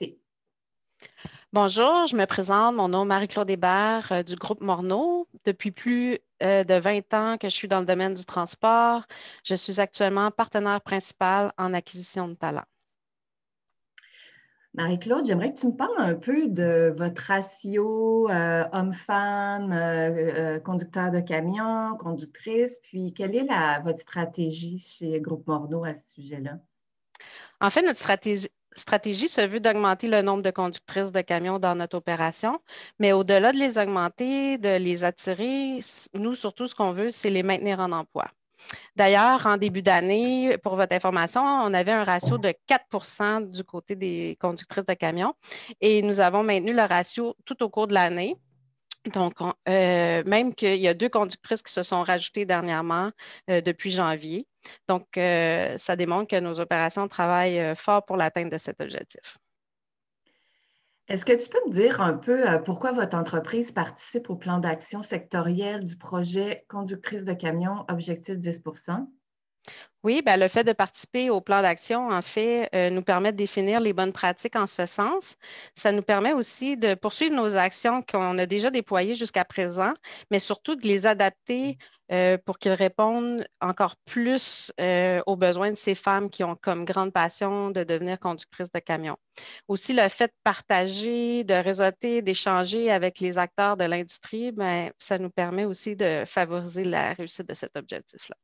présenter. Bonjour, je me présente. Mon nom est Marie-Claude Hébert du groupe Morneau. Depuis plus de 20 ans que je suis dans le domaine du transport, je suis actuellement partenaire principal en acquisition de talents. Marie-Claude, j'aimerais que tu me parles un peu de votre ratio homme-femme, conducteur de camion, conductrice, puis quelle est votre stratégie chez Groupe Morneau à ce sujet-là? En fait, notre stratégie se veut d'augmenter le nombre de conductrices de camions dans notre opération, mais au-delà de les augmenter, de les attirer, nous, surtout, ce qu'on veut, c'est les maintenir en emploi. D'ailleurs, en début d'année, pour votre information, on avait un ratio de 4 du côté des conductrices de camions et nous avons maintenu le ratio tout au cours de l'année. Donc, même qu'il y a 2 conductrices qui se sont rajoutées dernièrement depuis janvier. Donc, ça démontre que nos opérations travaillent fort pour l'atteinte de cet objectif. Est-ce que tu peux me dire un peu pourquoi votre entreprise participe au plan d'action sectoriel du projet Conductrice de camion Objectif 10%? Oui, ben, le fait de participer au plan d'action, en fait, nous permet de définir les bonnes pratiques en ce sens. Ça nous permet aussi de poursuivre nos actions qu'on a déjà déployées jusqu'à présent, mais surtout de les adapter pour qu'ils répondent encore plus aux besoins de ces femmes qui ont comme grande passion de devenir conductrices de camions. Aussi, le fait de partager, de réseauter, d'échanger avec les acteurs de l'industrie, ben, ça nous permet aussi de favoriser la réussite de cet objectif-là.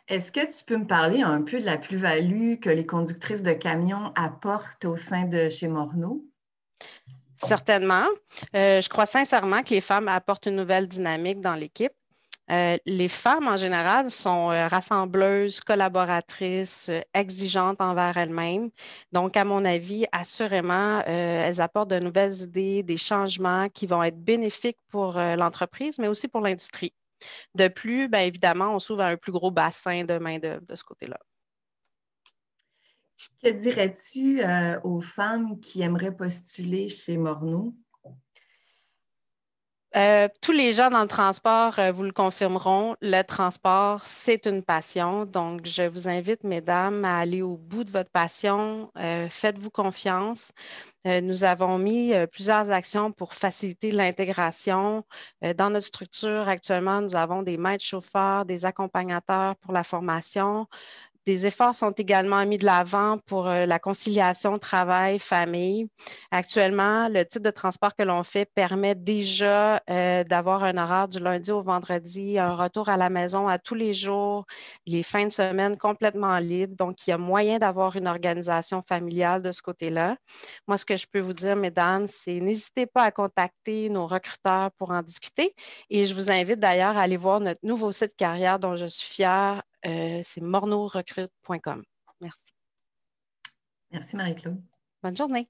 Est-ce que tu peux me parler un peu de la plus-value que les conductrices de camions apportent au sein de chez Morneau? Certainement. Je crois sincèrement que les femmes apportent une nouvelle dynamique dans l'équipe. Les femmes, en général, sont rassembleuses, collaboratrices, exigeantes envers elles-mêmes. Donc, à mon avis, assurément, elles apportent de nouvelles idées, des changements qui vont être bénéfiques pour l'entreprise, mais aussi pour l'industrie. De plus, bien évidemment, on s'ouvre à un plus gros bassin de main-d'œuvre de ce côté-là. Que dirais-tu aux femmes qui aimeraient postuler chez Morneau? Tous les gens dans le transport vous le confirmeront, le transport, c'est une passion. Donc, je vous invite, mesdames, à aller au bout de votre passion. Faites-vous confiance. Nous avons mis plusieurs actions pour faciliter l'intégration. Dans notre structure, actuellement, nous avons des maîtres chauffeurs, des accompagnateurs pour la formation. Des efforts sont également mis de l'avant pour la conciliation travail-famille. Actuellement, le type de transport que l'on fait permet déjà d'avoir un horaire du lundi au vendredi, un retour à la maison à tous les jours, les fins de semaine complètement libres. Donc, il y a moyen d'avoir une organisation familiale de ce côté-là. Moi, ce que je peux vous dire, mesdames, c'est n'hésitez pas à contacter nos recruteurs pour en discuter. Et je vous invite d'ailleurs à aller voir notre nouveau site carrière dont je suis fière. C'est morneaurecrute.com. Merci. Merci, Marie-Claude. Bonne journée.